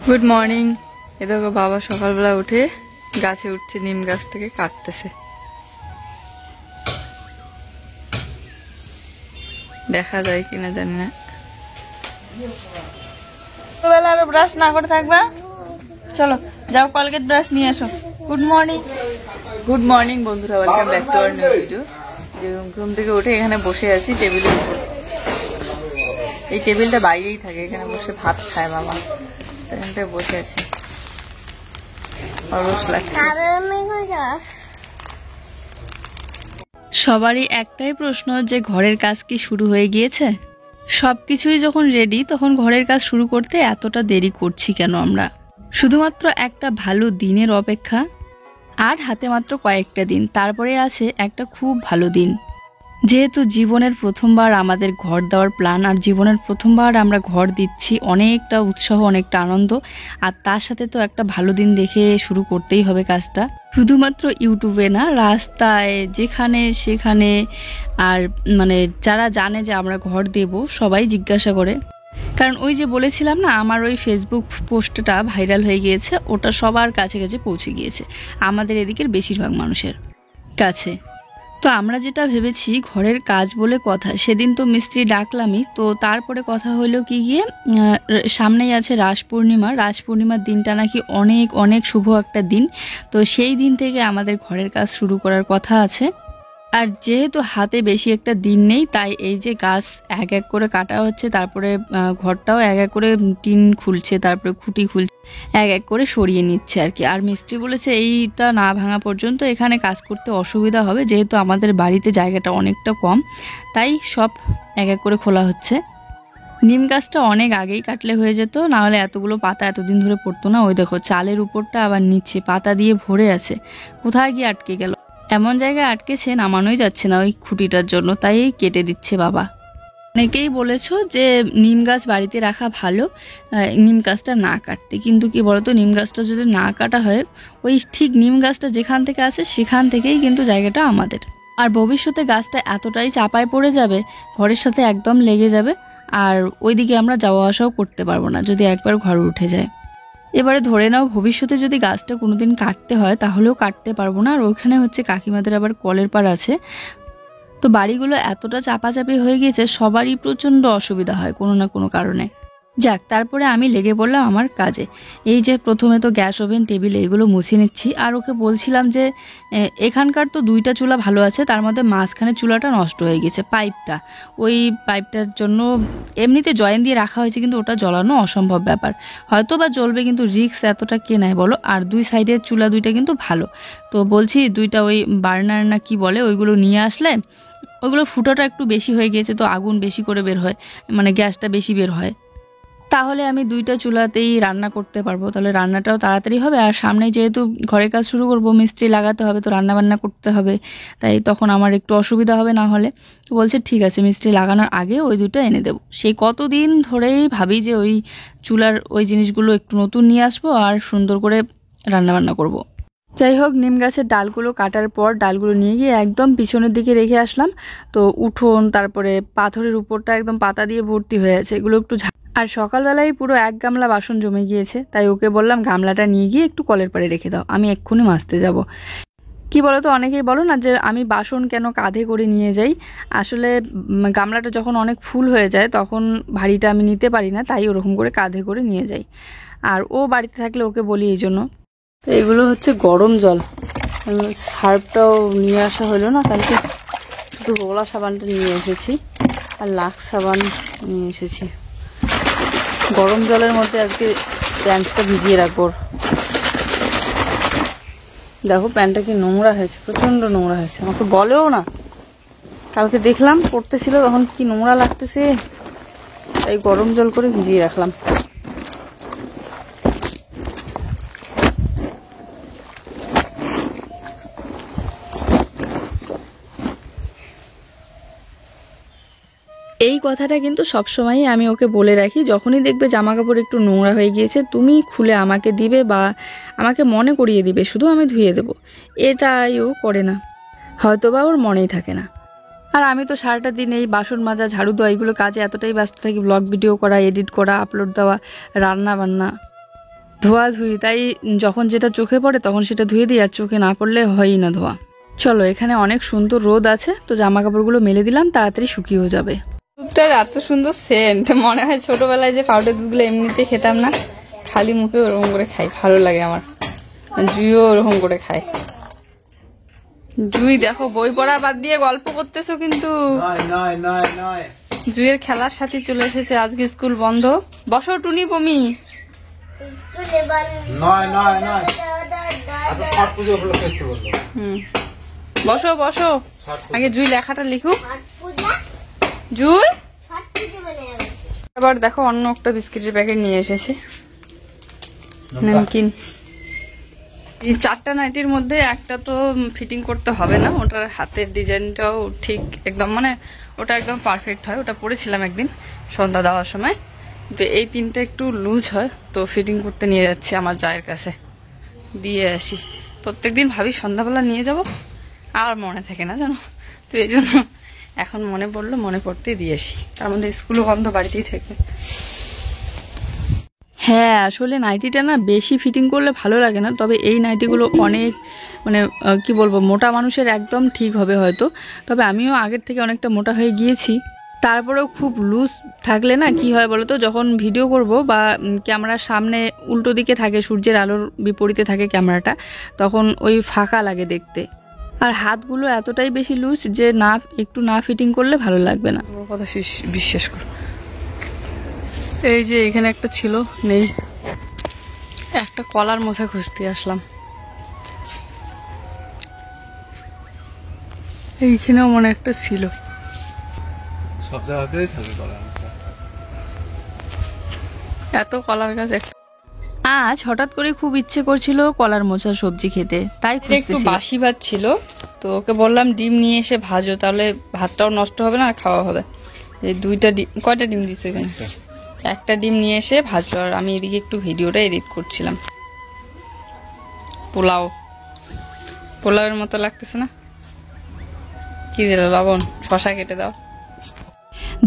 Good morning. এ দেখো বাবা সকালবেলা উঠে গাছে উঠছে, নিম গাছ থেকে কাটতেছে। দেখা যায় কিনা জানি না। বেলা আরো ব্রাশ না করে থাকবা, চলো যাও কলগেট ব্রাশ নিয়ে এসো। গুড মর্নিং, গুড মর্নিং বন্ধুরা, welcome back to our new video. ঘুম থেকে উঠে এখানে বসে আছি টেবিলের উপর। এই টেবিলটা বাইরেই থাকে, এখানে বসে ভাত খায় মামা, এখানটায় বসে আছি। অলস লাগছে। সবারই একটাই প্রশ্ন যে ঘরের কাজ কি শুরু হয়ে গিয়েছে? সবকিছুই যখন রেডি তখন ঘরের কাজ শুরু করতে এতটা দেরি করছি কেন আমরা? শুধুমাত্র একটা ভালো দিনের অপেক্ষা। আর হাতে মাত্র কয়েকটা দিন, তারপরে আছে একটা খুব ভালো দিন। যেহেতু জীবনের প্রথমবার আমাদের ঘর দেওয়ার প্ল্যান, আর জীবনের প্রথমবার আমরা ঘর দিচ্ছি, অনেকটা উৎসাহ, অনেকটা আনন্দ। আর তার সাথে তো একটা ভালো দিন দেখে শুরু করতেই হবে কাজটা। শুধুমাত্র ইউটিউবে না, রাস্তায় যেখানে সেখানে। আর যারা জানে যে আমরা ঘর দেব সবাই জিজ্ঞাসা করে। কারণ ওই যে বলেছিলাম না, আমার ওই ফেসবুক পোস্টটা ভাইরাল হয়ে গিয়েছে, ওটা সবার কাছে কাছে পৌঁছে গিয়েছে, আমাদের এদিকের বেশিরভাগ মানুষের কাছে। তো আমরা যেটা ভেবেছি ঘরের কাজ বলে কথা, সেদিন তো মিস্ত্রি ডাকলামই। তো তারপরে কথা হলো কি গিয়ে, সামনেই আছে রাস পূর্ণিমা। রাস পূর্ণিমার দিনটা নাকি অনেক অনেক শুভ একটা দিন। তো সেই দিন থেকে আমাদের ঘরের কাজ শুরু করার কথা আছে। আর যেহেতু হাতে বেশি একটা দিন নেই, তাই এই যে গাছ এক এক করে কাটা হচ্ছে, তারপরে ঘরটাও এক এক করে টিন খুলছে, তারপরে খুঁটি খুলছে, এক এক করে সরিয়ে নিচ্ছে আর কি। আর মিস্ত্রি বলেছে এইটা না ভাঙা পর্যন্ত এখানে কাজ করতে অসুবিধা হবে, যেহেতু আমাদের বাড়িতে জায়গাটা অনেকটা কম, তাই সব এক এক করে খোলা হচ্ছে। নিম গাছটা অনেক আগেই কাটলে হয়ে যেত, না হলে এতগুলো পাতা এতদিন ধরে পড়তো না। ওই দেখো চালের উপরটা আবার নিচে পাতা দিয়ে ভরে আছে, কোথায় গিয়ে আটকে গেল। এমন জায়গায় আটকেছে নামানোই যাচ্ছে না ওই খুঁটিটার জন্য, তাই কেটে দিচ্ছে বাবা। অনেকেই বলেছো যে নিম গাছ বাড়িতে রাখা ভালো, নিম গাছটা না কাটতে। কিন্তু কি বলতো, নিম গাছটা যদি না কাটা হয়, ওই ঠিক নিম গাছটা যেখান থেকে আছে সেখান থেকেই কিন্তু জায়গাটা আমাদের। আর ভবিষ্যতে গাছটা এতটাই চাপায় পড়ে যাবে, ঘরের সাথে একদম লেগে যাবে, আর ওইদিকে আমরা যাওয়া আসাও করতে পারবো না যদি একবার ঘর উঠে যায়। এবারে ধরে নাও ভবিষ্যতে যদি গাছটা কোনোদিন কাটতে হয়, তাহলেও কাটতে পারবো না। আর ওখানে হচ্ছে কাকিমাদের আবার কলের পাড় আছে। তো বাড়িগুলো এতটা চাপাচাপি হয়ে গিয়েছে, সবারই প্রচণ্ড অসুবিধা হয় কোনো না কোনো কারণে। যাক, তারপরে আমি লেগে পড়লাম আমার কাজে। এই যে প্রথমে তো গ্যাস ওভেন টেবিল এগুলো মুছে নিচ্ছি। আর ওকে বলছিলাম যে এখানকার তো দুইটা চুলা ভালো আছে, তার মধ্যে মাঝখানে চুলাটা নষ্ট হয়ে গেছে, পাইপটা। ওই পাইপটার জন্য এমনিতে জয়েন দিয়ে রাখা হয়েছে, কিন্তু ওটা জ্বলানো অসম্ভব ব্যাপার। হয়তো বা জ্বলবে, কিন্তু রিস্ক এতটা কে নেয় বলো। আর দুই সাইডের চুলা দুইটা কিন্তু ভালো। তো বলছি দুইটা ওই বার্নার না কি বলে, ওইগুলো নিয়ে আসলে, ওইগুলো ফুটোটা একটু বেশি হয়ে গিয়েছে, তো আগুন বেশি করে বের হয়, গ্যাসটা বেশি বের হয়। তাহলে আমি দুইটা চুলাতেই রান্না করতে পারবো, তাহলে রান্নাটাও তাড়াতাড়ি হবে। আর সামনে যেহেতু ঘরের কাজ শুরু করবো, মিস্ত্রি লাগাতে হবে, তো রান্না বান্না করতে হবে, তাই তখন আমার একটু অসুবিধা হবে না হলে। তো বলছে ঠিক আছে, মিস্ত্রি লাগানোর আগে ওই দুটো এনে দেবো। সেই কতদিন ধরেই ভাবি যে ওই চুলার ওই জিনিসগুলো একটু নতুন নিয়ে আসবো আর সুন্দর করে রান্না বান্না করবো। যাই হোক, নিম গাছের ডালগুলো কাটার পর ডালগুলো নিয়ে গিয়ে একদম পিছনের দিকে রেখে আসলাম। তো উঠোন, তারপরে পাথরের উপরটা একদম পাতা দিয়ে ভর্তি হয়ে আছে, এগুলো একটু আর সকালবেলায় পুরো এক গামলা বাসন জমে গিয়েছে, তাই ওকে বললাম গামলাটা নিয়ে গিয়ে একটু কলের পাড়ে রেখে দাও, আমি এক্ষুনি মাজতে যাব। কি বলো তো, অনেকেই বলো না যে আমি বাসন কেন কাঁধে করে নিয়ে যাই। আসলে গামলাটা যখন অনেক ফুল হয়ে যায় তখন ভারীটা আমি নিতে পারি না, তাই ওরকম করে কাঁধে করে নিয়ে যাই। আর ও বাড়িতে থাকলে ওকে বলি এই জন্য। তো এগুলো হচ্ছে গরম জল, সার্ফটাও নিয়ে আসা হলো না কালকে, একটু রোলা সাবানটা নিয়ে এসেছি আর লাক্স সাবান নিয়ে এসেছি। গরম জলের মধ্যে আজকে প্যান্টটা ভিজিয়ে রাখবো। দেখো প্যান্টটা কি নোংরা হয়েছে, প্রচণ্ড নোংরা হয়েছে, আমাকে বলেও না। কালকে দেখলাম পড়তেছিল তখন কি নোংরা লাগতেছে, তাই গরম জল করে ভিজিয়ে রাখলাম। এই কথাটা কিন্তু সবসময়ই আমি ওকে বলে রাখি, যখনই দেখবে জামা কাপড় একটু নোংরা হয়ে গিয়েছে তুমি খুলে আমাকে দিবে বা আমাকে মনে করিয়ে দিবে, শুধু আমি ধুয়ে দেবো। এটাই ও করে না, হয়তো বা ওর মনেই থাকে না। আর আমি তো সারাটা দিন এই বাসন মাজা, ঝাড়ু দেওয়া, এগুলো কাজে এতটাই ব্যস্ত থাকি, ব্লগ ভিডিও করা, এডিট করা, আপলোড দেওয়া, রান্না বান্না। ধোয়াধুয়ি, তাই যখন যেটা চোখে পড়ে তখন সেটা ধুয়ে দিই, আর চোখে না পড়লে হয়ই না ধোয়া। চলো, এখানে অনেক সুন্দর রোদ আছে, তো জামা কাপড়গুলো মেলে দিলাম, তাড়াতাড়ি শুকিয়েও যাবে। দুধটার এত সুন্দর সেন্ট, মনে হয় ছোটবেলায় যে পাউডার দুধগুলো এমনিতে খেতাম না, খালি মুখে ওরকম করে খাই, ভালো লাগে আমার। জুইও ওরকম করে খায়। জুই দেখো বই পড়া বাদ দিয়ে গল্প করতেছো কিন্তু। জুইয়ের খেলার সাথে চলে এসেছে, আজকে স্কুল বন্ধ। বসো টুনি পমি। বসো বসো, আগে জুই লেখাটা লিখুক। জুই আবার দেখো অন্য একটা বিস্কিটের প্যাকেট নিয়ে এসেছে, নামকিন। এই 4টা নাইটির মধ্যে একটা তো ফিটিং করতে হবে না, ওটার হাতের ডিজাইনটাও ঠিক একদম, মানে ওটা একদম পারফেক্ট হয়। ওটা পরেছিলাম একদিন সন্ধ্যা দেওয়ার সময়, তো এই 3টা একটু লুজ হয়, তো ফিটিং করতে নিয়ে যাচ্ছি আমার জায়ের কাছে, দিয়ে আসি। প্রত্যেকদিন ভাবি সন্ধ্যাবেলা নিয়ে যাব, আর মনে থাকে না জানো, তো এই জন্য এখন মনে পড়লো, মনে পড়তেই দিয়ে আসি। তার মধ্যে স্কুলও বন্ধ, বাড়িতেই থাকবে। হ্যাঁ, আসলে নাইটিটা না বেশি ফিটিং করলে ভালো লাগে না, তবে এই নাইটিগুলো অনেক, মানে কি বলবো, মোটা মানুষের একদম ঠিক হবে হয়তো। তবে আমিও আগের থেকে অনেকটা মোটা হয়ে গিয়েছি, তারপরেও খুব লুজ থাকলে না কি হয় বলতো, যখন ভিডিও করব বা ক্যামেরার সামনে উল্টো দিকে থাকে, সূর্যের আলোর বিপরীতে থাকে ক্যামেরাটা, তখন ওই ফাঁকা লাগে দেখতে। আর হাতগুলো এতটাই বেশি লুজ যে না, একটু না ফিটিং করলে ভালো লাগবে না। ওর কথা বিশ্বাস কর। এই যে এখানে একটা ছিল, নেই, একটা কলার মোছা খুঁজতে আসলাম। এইখানেও মনে একটা ছিল, সব জায়গাতেই থাকে কলার মোছা। এত কলার গাছ একটা। আজ হঠাৎ করে খুব ইচ্ছে করছিল কলার মোছার সবজি খেতে, তাই একটু বাসি ভাত ছিল, তো ওকে বললাম ডিম নিয়ে এসে ভাজো, তাহলে ভাতটাও নষ্ট হবে না আর খাওয়া হবে। এই 2টা ডিম, কয়টা ডিম দিছো এখানে? একটা ডিম নিয়ে এসে ভাজলো, আর আমি এদিকে একটু ভিডিওটা এডিট করছিলাম। পোলাওয়ের মতো লাগতেছে না? কি দিল? লবণ, শশা কেটে দাও।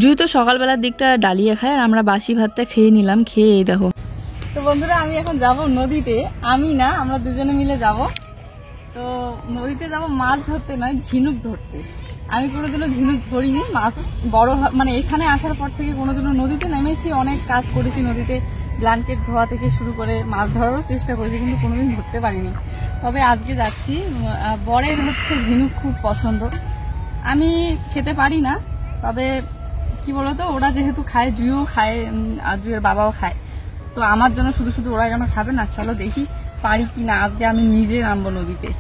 জুই তো সকালবেলার দিকটা ডালিয়া খায়, আর আমরা বাসি ভাতটা খেয়ে নিলাম। খেয়ে এই দেখো। তো বন্ধুরা, আমি এখন যাব নদীতে। আমি না, আমরা দুজনে মিলে যাব। তো নদীতে যাব মাছ ধরতে নয়, ঝিনুক ধরতে। আমি কোনোদিনও ঝিনুক ধরিনি, মাছ বড়, মানে এখানে আসার পর থেকে কোনোদিনও নদীতে নেমেছি, অনেক কাজ করেছি নদীতে, ব্ল্যাঙ্কেট ধোয়া থেকে শুরু করে মাছ ধরারও চেষ্টা করেছি, কিন্তু কোনোদিন ধরতে পারিনি। তবে আজকে যাচ্ছি। বরের হচ্ছে ঝিনুক খুব পছন্দ, আমি খেতে পারি না, তবে কি বলতো, ওরা যেহেতু খায়, জুইও খায় আর জুইয়ের বাবাও খায়, তো আমার জন্য শুধু শুধু ওরা কেন খাবে না? চলো দেখি পারি কিনা, আজকে আমি নিজে নামবো নদীতে।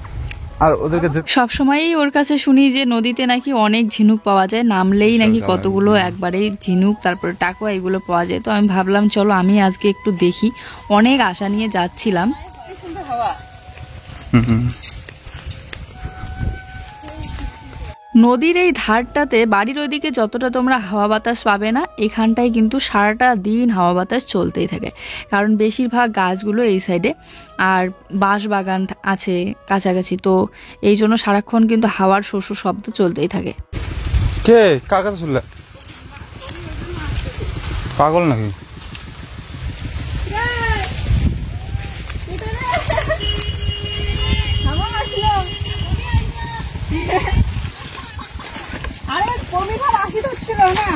আর ওদেরকে সবসময়ই ওর কাছে শুনি যে নদীতে নাকি অনেক ঝিনুক পাওয়া যায়, নামলেই নাকি কতগুলো একবারেই ঝিনুক, তারপরে টাকুয়া, এগুলো পাওয়া যায়। তো আমি ভাবলাম চলো আমি আজকে একটু দেখি, অনেক আশা নিয়ে যাচ্ছিলাম। নদীর এই ধারটাতে, বাড়ির ওইদিকে যতটা তোমরা হাওয়া বাতাস পাবে না, এখানটায় কিন্তু সারাটা দিন হাওয়া বাতাস চলতেই থাকে, কারণ বেশিরভাগ গাছগুলো এই সাইডে, আর বাঁশ বাগান আছে কাছাকাছি, তো এই জন্য সারাক্ষণ কিন্তু হাওয়ার শস্য শব্দ চলতেই থাকে। কে কার কথা শুনলে? পাগল নাকি? আরে কমিটার আসি হচ্ছিল না,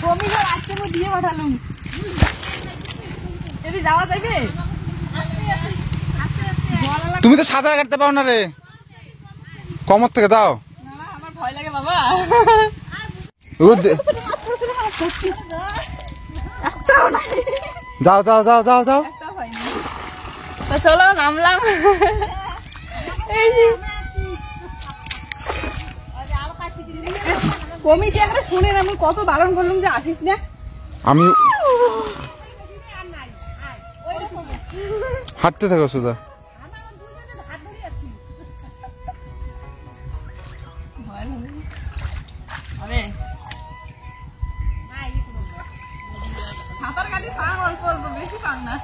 কমিটার আসতে দিয়ে পাঠালুম। যদি যাওয়া যাবে, তুমি তো সাঁতার কাটতে পাও না রে, কমর থেকে দাও। আমার ভয় লাগে বাবা। যাও যাও যাও যাও যাও। তো চলো নামলাম। কমিটি আমরা শুনেন, আমি কত বারণ করলাম যে আসিস না। আমি হাঁটতে থাকো সুধা। সাঁতার কাটি পা অল্প অল্প, বেশি পাং না।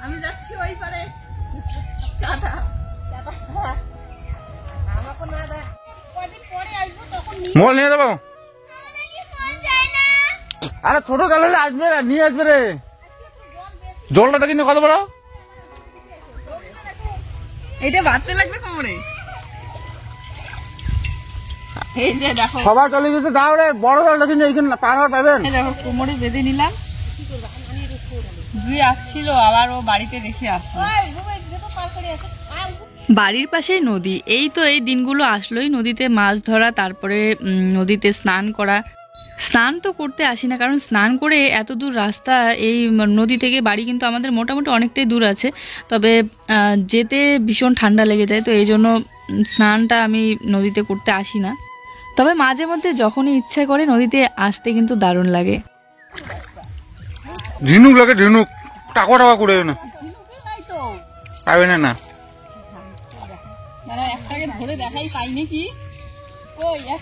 আমি যাচ্ছি ওই পারে। মোবাইল নিয়ে যাবো। আরে ছোট জাল হলে আসবে রে, নিয়ে আসবে রে। জলটা দেখিনি কত বড়। এটা বাঁধতে লাগবে কোমরে। এই যে দেখো সবাই চলে গেছে, যাও রে, বড় জলটা কিন্তু এইখানে পার হওয়ার পাবেন। এই দেখো কোমরে বেঁধে নিলাম। জুই আসছিল, আবার ও বাড়িতে রেখে আসলো। বাড়ির পাশেই নদী, এই তো এই দিনগুলো আসলোই নদীতে মাছ ধরা, তারপরে নদীতে স্নান করা। স্নান তো করতে আসি না, কারণ স্নান করে এত দূর রাস্তা, এই নদী থেকে বাড়ি কিন্তু আমাদের মোটামুটি অনেকটাই দূর আছে, তবে যেতে ভীষণ ঠান্ডা লেগে যায়, তো এই জন্য স্নানটা আমি নদীতে করতে আসি না। তবে মাঝে মধ্যে যখনই ইচ্ছে করে নদীতে আসতে কিন্তু দারুণ লাগে। ঝিনুক লাগে, ঝিনুক টাকা টাকা করে না পাবে না। না মানে একটাকে ধরে দেখাই পাই নাকি। ওই এক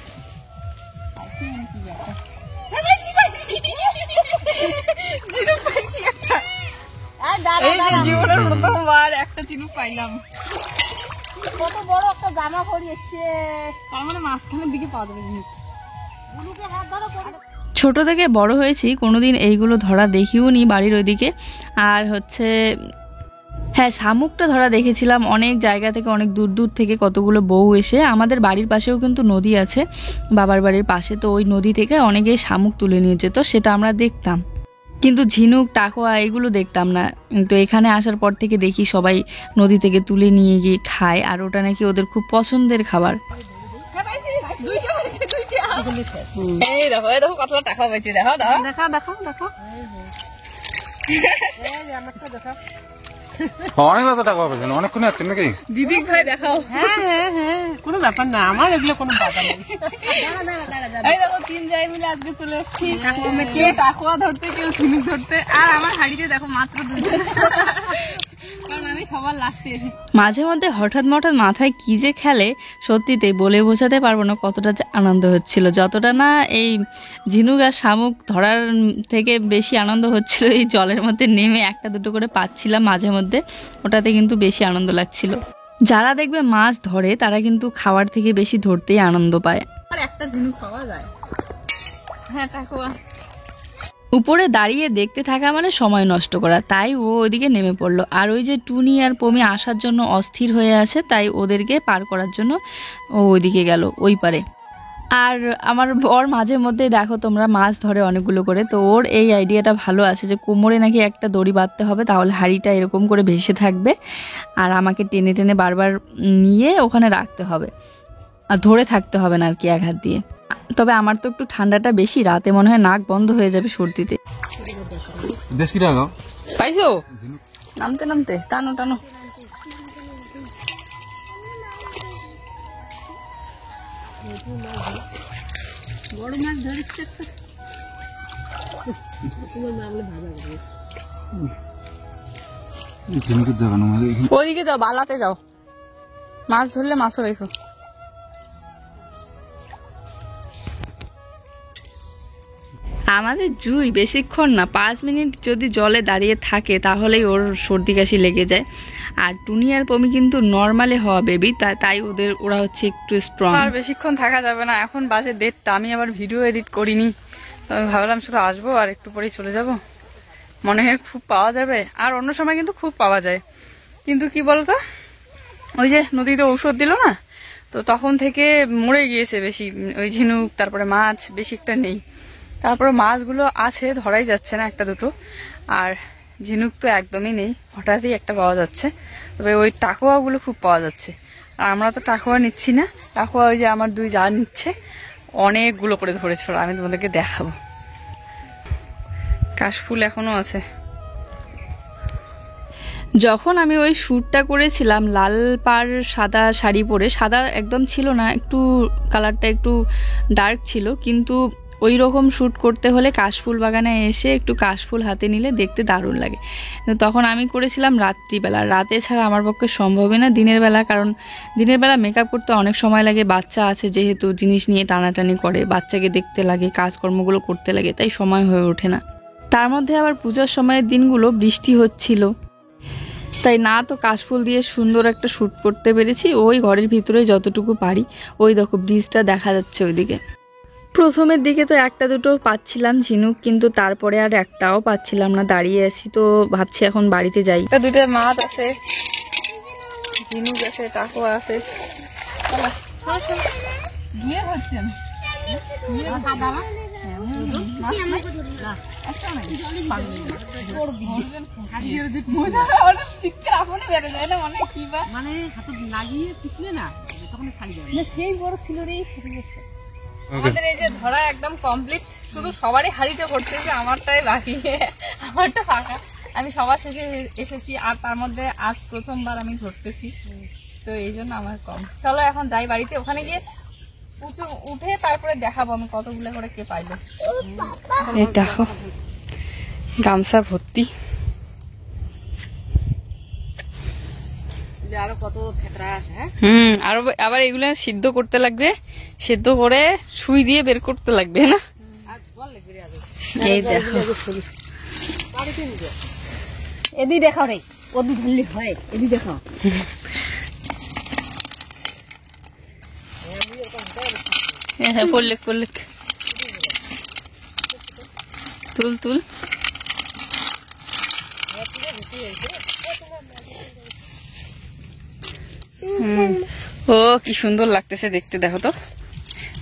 জীবনের প্রথমবার একটা চিনুক পাইলাম। কত বড় একটা জামা পরিয়েছে, তার মানে মাঝখানের দিকে পাওয়া যাবে জিনিস। ছোট থেকে বড় হয়েছি, কোনোদিন এইগুলো ধরা দেখিও নি বাড়ির ওইদিকে। আর হচ্ছে হ্যাঁ, শামুকটা ধরা দেখেছিলাম অনেক জায়গা থেকে, অনেক দূর দূর থেকে কতগুলো বউ এসে। আমাদের বাড়ির পাশেও কিন্তু নদী আছে, বাবার বাড়ির পাশে, তো ওই নদী থেকে অনেকেই শামুক তুলে নিয়ে যেত, সেটা আমরা দেখতাম। কিন্তু ঝিনুক, টাকোয়া এগুলো দেখতাম না। তো এখানে আসার পর থেকে দেখি সবাই নদী থেকে তুলে নিয়ে গিয়ে খায়, আর ওটা নাকি ওদের খুব পছন্দের খাবার। এই দেখো, এই দেখো কতটা টাকা পেয়েছি, দেখো দেখো দেখাও দেখাও দেখাও। অনেক কত টাকা পাবেন, অনেকক্ষণ আসছেন নাকি দিদি ভাই দেখাও। হ্যাঁ হ্যাঁ হ্যাঁ, কোনো ব্যাপার না, আমার এগুলো কোনো ব্যাপার নেই। এই দেখো তিন জায়গায় মিলে আজকে চলে এসেছি, কেউ টাকুয়া ধরতে, কেউ ঝিনুক ধরতে, আর আমার হাড়িতে দেখো মাত্র দুজন, কারণ আমি সবার লাস্টে এসেছি। মাঝে মধ্যে হঠাৎ মাথায় কি যে খেলে, সত্যিতেই বলে বোঝাতে পারবো না কতটা যে আনন্দ হচ্ছিল। যতটা না এই ঝিনুক আর শামুক ধরার থেকে বেশি আনন্দ হচ্ছিল এই জলের মধ্যে নেমে একটা দুটো করে পাচ্ছিলাম মাঝে মধ্যে, ওটাতে কিন্তু বেশি আনন্দ লাগছিল। যারা দেখবে মাছ ধরে তারা কিন্তু খাওয়ার থেকে বেশি ধরতেই আনন্দ পায়। আর একটা ঝিনুক পাওয়া যায়। হ্যাঁ টাকুয়া। উপরে দাঁড়িয়ে দেখতে থাকা মানে সময় নষ্ট করা, তাই ও ওইদিকে নেমে পড়লো। আর ওই যে টুনি আর পমি আসার জন্য অস্থির হয়ে আছে, তাই ওদেরকে পার করার জন্য ও ওইদিকে গেল, ওই পারে। আর আমার বর মাঝে মধ্যে দেখো তোমরা মাছ ধরে অনেকগুলো করে, তো ওর এই আইডিয়াটা ভালো আছে যে কোমরে নাকি একটা দড়ি বাঁধতে হবে, তাহলে হাঁড়িটা এরকম করে ভেসে থাকবে, আর আমাকে টেনে টেনে বারবার নিয়ে ওখানে রাখতে হবে, আর ধরে থাকতে হবে না আর কি এক হাত দিয়ে। তবে আমার তো একটু ঠান্ডাটা বেশি, রাতে মনে হয় নাক বন্ধ হয়ে যাবে সর্দিতে। বেশ কি টাকা পাইছো? নামতে নামতে টানো টানো। বড় মাছ ধরেছে একটা। ঝিনুকের জায়গা না, ওইদিকে যাও, বালাতে যাও, মাছ ধরলে মাছও রেখো। আমাদের জুই বেশিক্ষণ না, 5 মিনিট যদি জলে দাঁড়িয়ে থাকে তাহলেই ওর সর্দি কাশি লেগে যায়। আর টুনি আর পমি কিন্তু নর্মালি হওয়া বেবি, তাই ওরা হচ্ছে একটু স্ট্রং। আর বেশিক্ষণ থাকা যাবে না, এখন বাজে 1:30, আমি আবার ভিডিও এডিট করিনি, তো আমি ভাবলাম শুধু আসবো আর একটু পরেই চলে যাব। মনে হয় খুব পাওয়া যাবে, আর অন্য সময় কিন্তু খুব পাওয়া যায়, কিন্তু কি বলতো, ওই যে নদীতে ঔষধ দিল না, তো তখন থেকে মরে গিয়েছে বেশি ওই ঝিনুক, তারপরে মাছ বেশি একটা নেই। তারপরে মাছগুলো আছে, ধরাই যাচ্ছে না একটা দুটো, আর ঝিনুক তো একদমই নেই, হঠাৎই একটা পাওয়া যাচ্ছে। তবে ওই টাকুয়াগুলো খুব পাওয়া যাচ্ছে, আর আমরা তো টাকুয়া নিচ্ছি না, টাকুয়া ওই যে আমার দুই যা নিচ্ছে, অনেকগুলো করে ধরেছিল, আমি তোমাদেরকে দেখাবো। কাশফুল এখনো আছে। যখন আমি ওই শ্যুটটা করেছিলাম লাল পাড় সাদা শাড়ি পরে, সাদা একদম ছিল না, একটু কালারটা একটু ডার্ক ছিল, কিন্তু ওই রকম শ্যুট করতে হলে কাশফুল বাগানে এসে একটু কাশফুল হাতে নিলে দেখতে দারুণ লাগে। তখন আমি করেছিলাম রাত্রিবেলা, রাতে ছাড়া আমার পক্ষে সম্ভবই না, দিনের বেলা, কারণ দিনের বেলা মেকআপ করতে অনেক সময় লাগে, বাচ্চা আছে যেহেতু, জিনিস নিয়ে টানাটানি করে, বাচ্চাকে দেখতে লাগে, কাজকর্মগুলো করতে লাগে, তাই সময় হয়ে ওঠে না। তার মধ্যে আবার পূজার সময়ের দিনগুলো বৃষ্টি হচ্ছিল, তাই না তো কাশফুল দিয়ে সুন্দর একটা শ্যুট করতে পেরেছি। ওই ঘরের ভিতরে যতটুকু পারি, ওই দেখো ব্রিজটা দেখা যাচ্ছে ওইদিকে। প্রথমের দিকে তো একটা দুটো পাচ্ছিলাম ঝিনুক, কিন্তু তারপরে আর একটাও পাচ্ছিলাম না, দাঁড়িয়ে আছি। তো ভাবছি এখন বাড়িতে যাই। একটা দুটো মাছ আছে, ঝিনুক আছে, টাকোয়া আছে। বিয়ে হচ্ছে না সেই বড় ছিল রে। আমাদের এই যে ধরা একদম কমপ্লিট, শুধু সবারই হাড়িটা ভরতেছে, আমারটাই বাকি, আমারটা ফাঁকা। আমি সবার শেষে এসেছি, আর তার মধ্যে আজ প্রথমবার আমি ধরতেছি, তো এই জন্য আমার কম। চলো এখন যাই বাড়িতে, ওখানে গিয়ে উঠে তারপরে দেখাবো আমি কতগুলো করে কে পাইলো। এই দেখো গামছা ভর্তি, আরো কত ফেকরা আছে। আরো আবার এগুলো সিদ্ধ করতে লাগবে, সিদ্ধ করে সুই দিয়ে বের করতে লাগবে না। এই দেখো এদি দেখাও রে, ওদি ধরলি হয়, এদি দেখাও। হ্যাঁ পড়লে তুল তুল। ও কি সুন্দর লাগতেছে দেখতে, দেখো তো।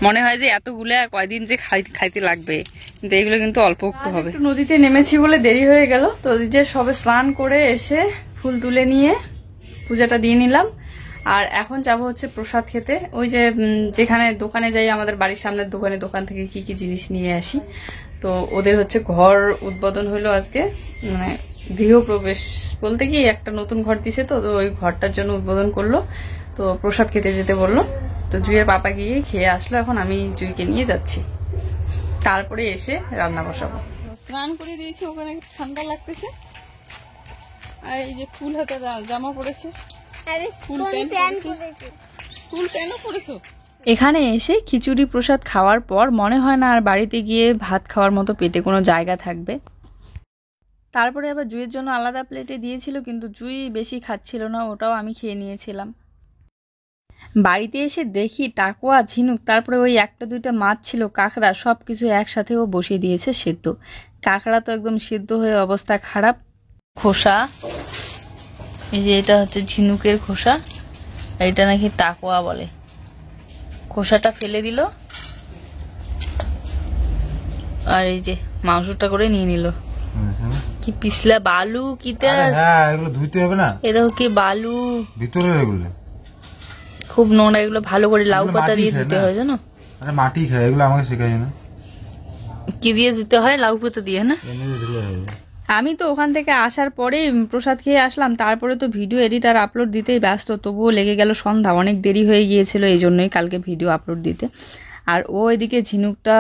মনে হয় যে এতগুলো আর কয়দিন যে খাইতে লাগবে, কিন্তু এগুলো কিন্তু অল্প একটু হবে। নদীতে নেমেছি বলে দেরি হয়ে গেল, তো যে সবে স্নান করে এসে ফুল তুলে নিয়ে পূজাটা দিয়ে নিলাম। আর এখন যাব হচ্ছে প্রসাদ খেতে। ওই যে যেখানে দোকানে যাই, আমাদের বাড়ির সামনের দোকান থেকে কি কি জিনিস নিয়ে আসি। তো ওদের হচ্ছে ঘর উদ্বোধন হলো আজকে, মানে গৃহপ্রবেশ বলতে কি একটা নতুন ঘর দিছে, তো ওই ঘরটার জন্য উদ্বোধন করলো। তো প্রসাদ খেতে যেতে বললো, তো জুইয়ের পাপা গিয়ে খেয়ে আসলো। এখন আমি জুইকে নিয়ে যাচ্ছি, তারপরে এসে রান্না বসাবো। স্নান করে দিয়েছি, ওখানে ঠান্ডা লাগতেছে। আর এই যে ফুল হাতে জামা পড়েছে, ফুল প্যান্টও পরেছো। এখানে এসে খিচুড়ি প্রসাদ খাওয়ার পর মনে হয় না আর বাড়িতে গিয়ে ভাত খাওয়ার মতো পেটে কোনো জায়গা থাকবে। তারপরে আবার জুইয়ের জন্য আলাদা প্লেটে দিয়েছিল, কিন্তু জুই বেশি খাচ্ছিল না, ওটাও আমি খেয়ে নিয়েছিলাম। বাড়িতে এসে দেখি টাকোয়া, ঝিনুক, তারপরে ওই একটা দুইটা মাছ ছিল, কাঁকড়া, সব কিছু একসাথে ও বসিয়ে দিয়েছে সেদ্ধ। কাঁকড়া তো একদম সিদ্ধ হয়ে অবস্থা খারাপ। খোসা, এই যে এটা হচ্ছে ঝিনুকের খোসা, এটা নাকি টাকোয়া বলে। খোসাটা ফেলে দিল, আর এই যে মাংসটা করে নিয়ে নিল। কি পিছলা বালু, কিটা এগুলো ধুইতে হবে না, এ দেখো কি বালু ভিতরে এগুলো খুব নোংরা। এগুলো ভালো করে লাউ পাতা দিয়ে ধুতে হয়, জানো? আরে মাটি খায়, এগুলো আমাকে শেখায় না। কি দিয়ে ধুতে হয়? লাউ পাতা দিয়ে না? আমি তো ওখান থেকে আসার পরে প্রসাদ খেয়ে আসলাম, তারপরে তো ভিডিও এডিট আর আপলোড দিতেই ব্যস্ত, তবুও লেগে গেল সন্ধ্যা, অনেক দেরি হয়ে গিয়েছিল, এই জন্যই কালকে ভিডিও আপলোড দিতে। আর ও এদিকে ঝিনুকটা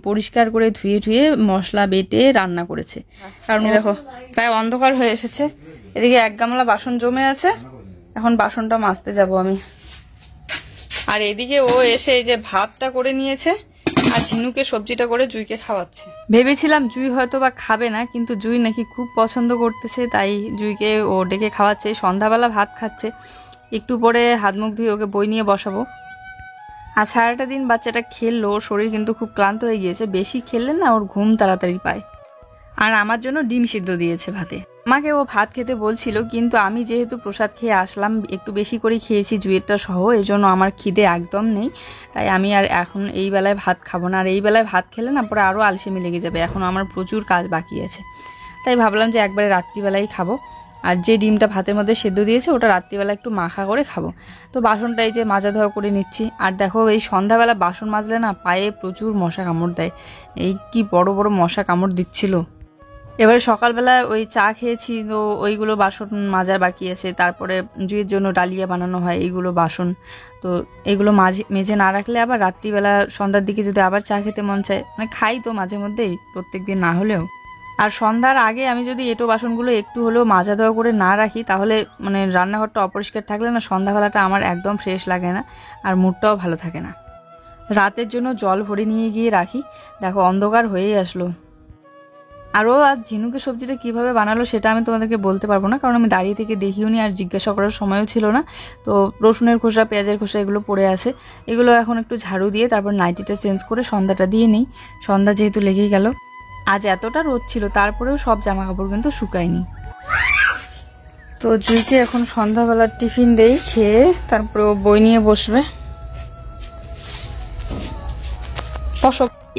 পরিষ্কার করে ধুয়ে মশলা বেটে রান্না করেছে। কারণ দেখো প্রায় অন্ধকার হয়ে এসেছে, এদিকে এক গামলা বাসন জমে আছে, এখন বাসনটা মাজতে যাব আমি। আর এদিকে ও এসে এই যে ভাতটা করে নিয়েছে, আর ঝিনুকে সবজিটা করে জুইকে খাওয়াচ্ছে। ভেবেছিলাম জুই হয়তো বা খাবে না, কিন্তু জুই নাকি খুব পছন্দ করতেছে, তাই জুইকে ও ডেকে খাওয়াচ্ছে। সন্ধ্যাবেলা ভাত খাচ্ছে, একটু পরে হাত মুখ ধুয়ে ওকে বই নিয়ে বসাবো। আর সারাটা দিন বাচ্চাটা খেললো, ওর শরীর কিন্তু খুব ক্লান্ত হয়ে গিয়েছে, বেশি খেললে না ওর ঘুম তাড়াতাড়ি পায়। আর আমার জন্য ডিম সিদ্ধ দিয়েছে ভাতে। আমাকে ও ভাত খেতে বলছিল, কিন্তু আমি যেহেতু প্রসাদ খেয়ে আসলাম, একটু বেশি করে খেয়েছি জুইয়েরটা সহ, এই জন্য আমার খিদে একদম নেই, তাই আমি আর এখন এই বেলায় ভাত খাবো না। আর এই বেলায় ভাত খেলে না পরে আরও আলসেমি লেগে যাবে, এখন আমার প্রচুর কাজ বাকি আছে, তাই ভাবলাম যে একবারে রাত্রিবেলাই খাবো। আর যে ডিমটা ভাতের মধ্যে সেদ্ধ দিয়েছে ওটা রাত্রিবেলা একটু মাখা করে খাবো। তো বাসনটা এই যে মাজা ধোয়া করে নিচ্ছি। আর দেখো এই সন্ধ্যাবেলা বাসন মাজলে না পায়ে প্রচুর মশা কামড় দেয়, এই কি বড় বড় মশা কামড় দিচ্ছিল। এবারে সকালবেলা ওই চা খেয়েছি, তো ওইগুলো বাসন মাজার বাকি আছে। তারপরে জুইয়ের জন্য ডালিয়া বানানো হয়, এইগুলো বাসন, তো এগুলো মেজে না রাখলে আবার রাত্রিবেলা সন্ধ্যার দিকে যদি আবার চা খেতে মন চায়, মানে খাই তো মাঝে মধ্যেই, প্রত্যেক দিন না হলেও। আর সন্ধ্যার আগে আমি যদি এঁটো বাসনগুলো একটু হলেও মাজা দেওয়া করে না রাখি, তাহলে মানে রান্নাঘরটা অপরিষ্কার থাকলে না সন্ধ্যাবেলাটা আমার একদম ফ্রেশ লাগে না, আর মুডটাও ভালো থাকে না। রাতের জন্য জল ভরে নিয়ে গিয়ে রাখি। দেখো অন্ধকার হয়েই আসলো। আরও আজ ঝিনুকের সবজিটা কিভাবে বানালো সেটা আমি তোমাদেরকে বলতে পারবো না, কারণ আমি দাঁড়িয়ে থেকে দেখিও নি আর জিজ্ঞাসা করার সময়ও ছিল না। তো রসুনের খোসা, পেঁয়াজের খোসা এগুলো পড়ে আছে, এগুলো এখন একটু ঝাড়ু দিয়ে তারপর নাইটিটা চেঞ্জ করে সন্ধ্যাটা দিয়ে নেই। সন্ধ্যা যেহেতু লেগেই গেল, আজ এতটা রোদ ছিল তারপরেও সব জামা কাপড় কিন্তু শুকায়নি। তো জুইকে এখন সন্ধ্যাবেলার টিফিন দেই, খেয়ে তারপরে ও বই নিয়ে বসবে।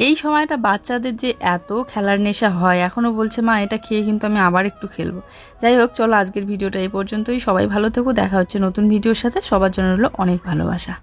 এই সময়টা বাচ্চাদের যে এত খেলার নেশা হয়, এখনো বলছে মা এটা খেয়ে কিন্তু আমি আবার একটু খেলবো। যাই হোক, চলো আজকের ভিডিওটা এই পর্যন্তই। সবাই ভালো থেকো, দেখা হচ্ছে নতুন ভিডিওর সাথে। সবার জন্য হলো অনেক ভালোবাসা।